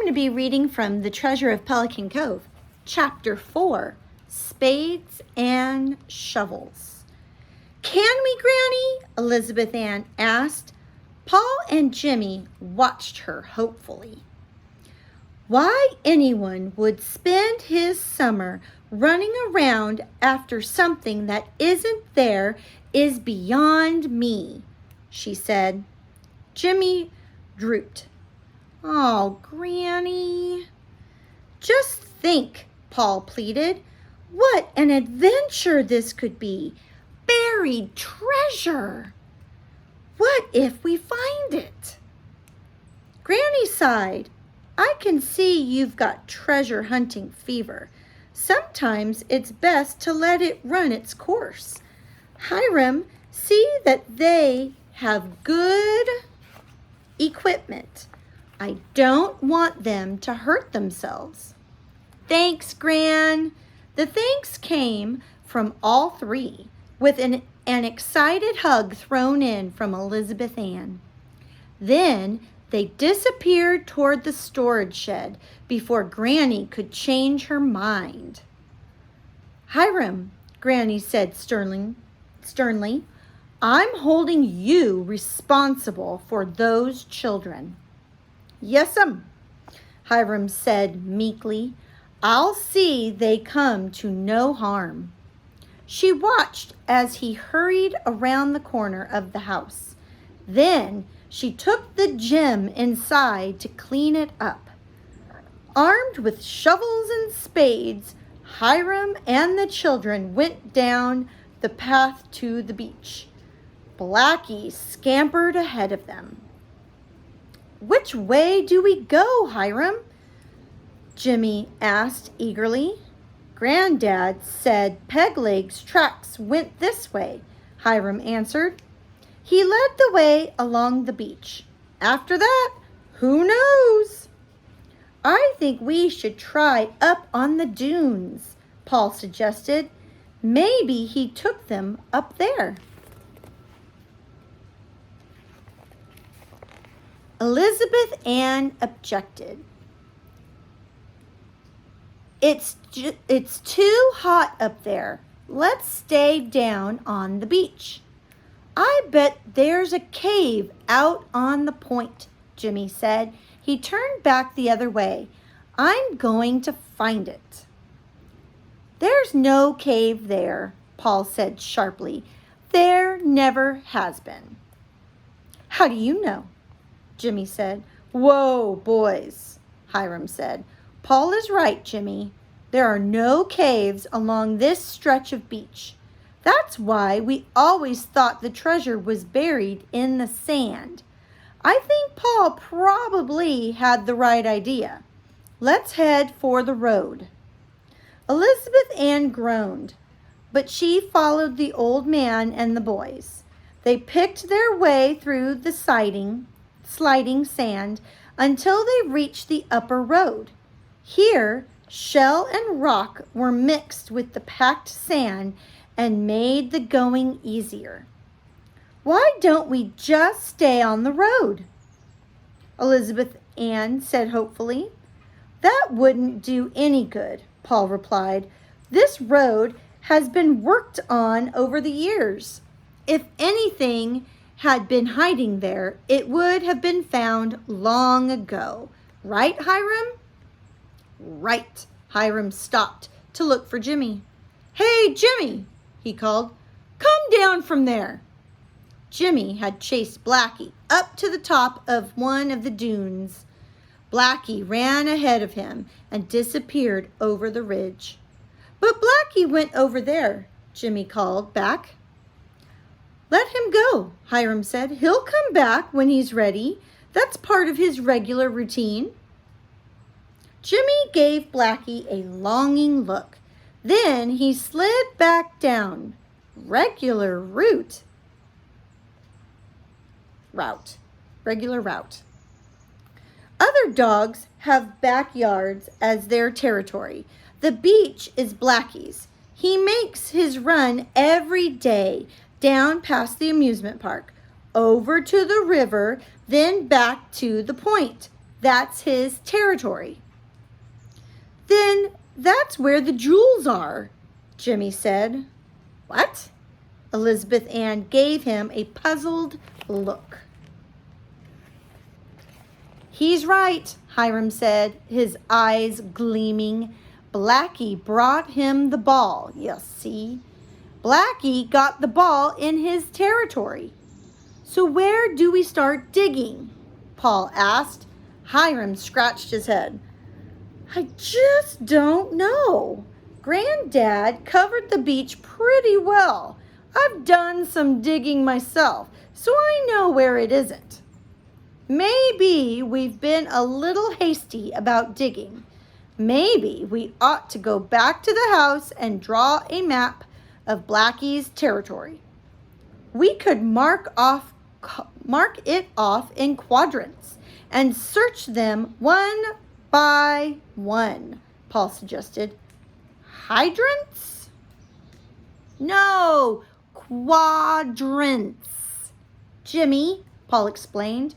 to be reading from The Treasure of Pelican Cove, Chapter 4, Spades and Shovels. "Can we, Granny?" Elizabeth Ann asked. Paul and Jimmy watched her hopefully. "Why anyone would spend his summer running around after something that isn't there is beyond me," she said. Jimmy drooped. "Oh, Granny." "Just think," Paul pleaded, "what an adventure this could be. Buried treasure. What if we find it?" Granny sighed. "I can see you've got treasure hunting fever. Sometimes it's best to let it run its course. Hiram, see that they have good equipment. I don't want them to hurt themselves." "Thanks, Gran." The thanks came from all three, with an excited hug thrown in from Elizabeth Ann. Then they disappeared toward the storage shed before Granny could change her mind. "Hiram," Granny said sternly, "I'm holding you responsible for those children." "Yes'm," Hiram said meekly. "I'll see they come to no harm." She watched as he hurried around the corner of the house. Then she took the gem inside to clean it up. Armed with shovels and spades, Hiram and the children went down the path to the beach. Blackie scampered ahead of them. "Which way do we go, Hiram?" Jimmy asked eagerly. "Granddad said Pegleg's tracks went this way," Hiram answered. "He led the way along the beach. After that, who knows?" "I think we should try up on the dunes," Paul suggested. "Maybe he took them up there." Elizabeth Ann objected. It's too hot up there. Let's stay down on the beach." "I bet there's a cave out on the point," Jimmy said. He turned back the other way. "I'm going to find it." "There's no cave there," Paul said sharply. "There never has been." "How do you know?" Jimmy said. "Whoa, boys," Hiram said. "Paul is right, Jimmy. There are no caves along this stretch of beach. That's why we always thought the treasure was buried in the sand. I think Paul probably had the right idea. Let's head for the road." Elizabeth Ann groaned, but she followed the old man and the boys. They picked their way through the sliding sand until they reached the upper road. Here, shell and rock were mixed with the packed sand and made the going easier. "Why don't we just stay on the road?" Elizabeth Ann said hopefully. "That wouldn't do any good," Paul replied. "This road has been worked on over the years. If anything had been hiding there, it would have been found long ago. Right, Hiram?" "Right." Hiram stopped to look for Jimmy. "Hey, Jimmy," he called. "Come down from there." Jimmy had chased Blackie up to the top of one of the dunes. Blackie ran ahead of him and disappeared over the ridge. "But Blackie went over there," Jimmy called back. "Let him go," Hiram said. "He'll come back when he's ready. That's part of his regular routine." Jimmy gave Blackie a longing look. Then he slid back down. Regular route. Other dogs have backyards as their territory. The beach is Blackie's. He makes his run every day down past the amusement park, over to the river, then back to the point. That's his territory. Then that's where the jewels are, Jimmy said. What? Elizabeth Ann gave him a puzzled look. He's right, Hiram said, his eyes gleaming. Blackie brought him the ball, you see. Blackie got the ball in his territory. So where do we start digging? Paul asked. Hiram scratched his head. I just don't know. Granddad covered the beach pretty well. I've done some digging myself, so I know where it isn't. Maybe we've been a little hasty about digging. Maybe we ought to go back to the house and draw a map of Blackie's territory. We could mark it off in quadrants and search them one by one, Paul suggested. Hydrants? No, quadrants. Jimmy, Paul explained,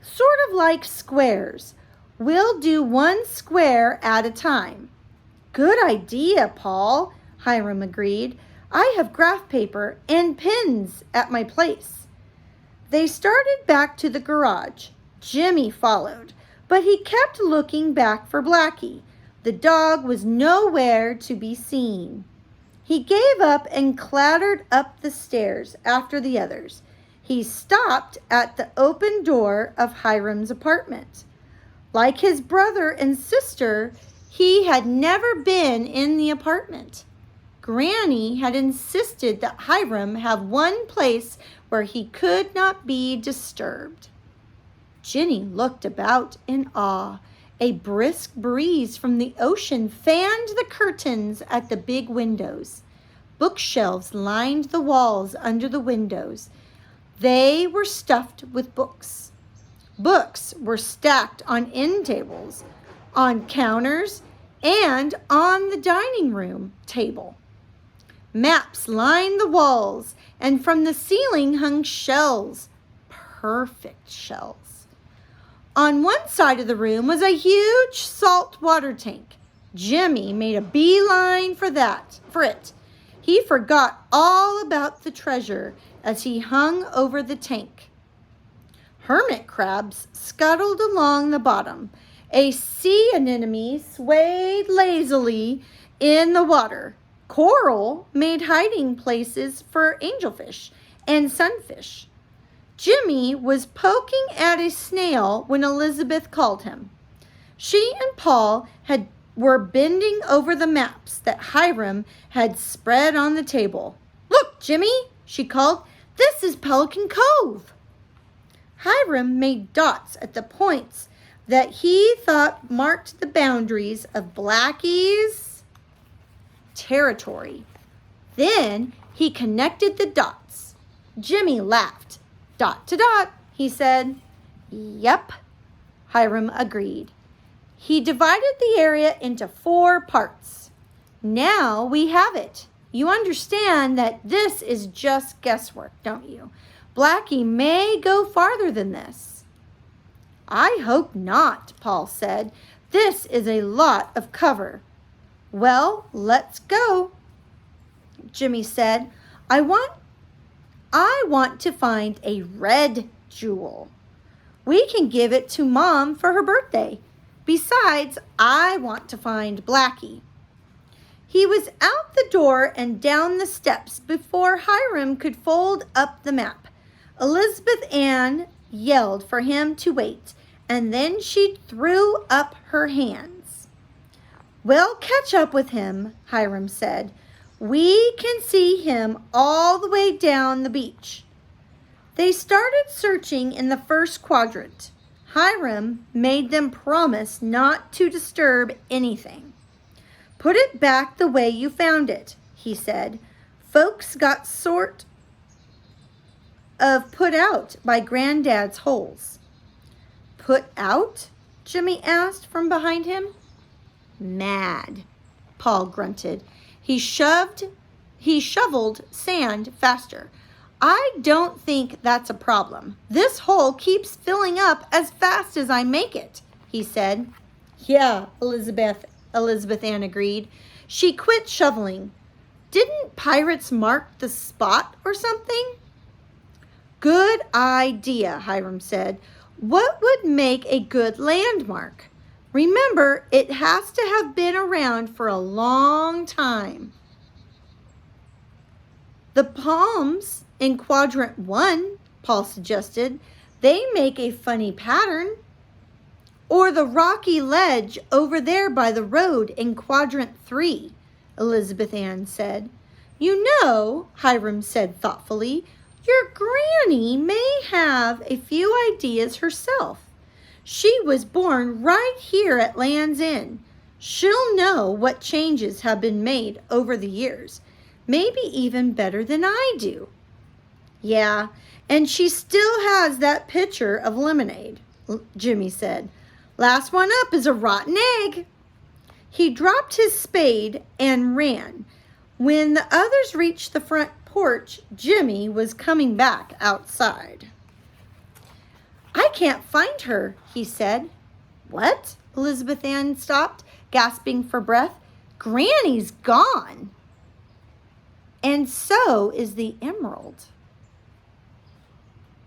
sort of like squares. We'll do one square at a time. Good idea, Paul, Hiram agreed. I have graph paper and pens at my place. They started back to the garage. Jimmy followed, but he kept looking back for Blackie. The dog was nowhere to be seen. He gave up and clattered up the stairs after the others. He stopped at the open door of Hiram's apartment. Like his brother and sister, he had never been in the apartment. Granny had insisted that Hiram have one place where he could not be disturbed. Ginny looked about in awe. A brisk breeze from the ocean fanned the curtains at the big windows. Bookshelves lined the walls under the windows. They were stuffed with books. Books were stacked on end tables, on counters, and on the dining room table. Maps lined the walls, and from the ceiling hung shells, perfect shells. On one side of the room was a huge salt water tank. Jimmy made a beeline for it. He forgot all about the treasure as he hung over the tank. Hermit crabs scuttled along the bottom. A sea anemone swayed lazily in the water. Coral made hiding places for angelfish and sunfish. Jimmy was poking at a snail when Elizabeth called him. She and Paul were bending over the maps that Hiram had spread on the table. Look, Jimmy, she called. This is Pelican Cove. Hiram made dots at the points that he thought marked the boundaries of Blackie's territory. Then he connected the dots. Jimmy laughed. Dot to dot, he said. Yep, Hiram agreed. He divided the area into 4 parts. Now we have it. You understand that this is just guesswork, don't you? Blackie may go farther than this. I hope not, Paul said. This is a lot of cover. Well, let's go, Jimmy said. I want to find a red jewel. We can give it to Mom for her birthday. Besides, I want to find Blackie. He was out the door and down the steps before Hiram could fold up the map. Elizabeth Ann yelled for him to wait, and then she threw up her hands. We'll catch up with him, Hiram said. We can see him all the way down the beach. They started searching in the first quadrant. Hiram made them promise not to disturb anything. Put it back the way you found it, he said. Folks got sort of put out by Granddad's holes. Put out? Jimmy asked from behind him. Mad, Paul grunted. He shoveled sand faster. I don't think that's a problem. This hole keeps filling up as fast as I make it. he said. Yeah, Elizabeth Ann agreed. She quit shoveling. Didn't pirates mark the spot or something? Good idea, Hiram said. What would make a good landmark? Remember, it has to have been around for a long time. The palms in quadrant 1, Paul suggested. They make a funny pattern. Or the rocky ledge over there by the road in quadrant 3, Elizabeth Ann said. You know, Hiram said thoughtfully, your granny may have a few ideas herself. She was born right here at Land's End. She'll know what changes have been made over the years, maybe even better than I do. Yeah, and she still has that pitcher of lemonade, Jimmy said. Last one up is a rotten egg. He dropped his spade and ran. When the others reached the front porch, Jimmy was coming back outside. I can't find her, he said. What? Elizabeth Ann stopped, gasping for breath. Granny's gone. And so is the emerald.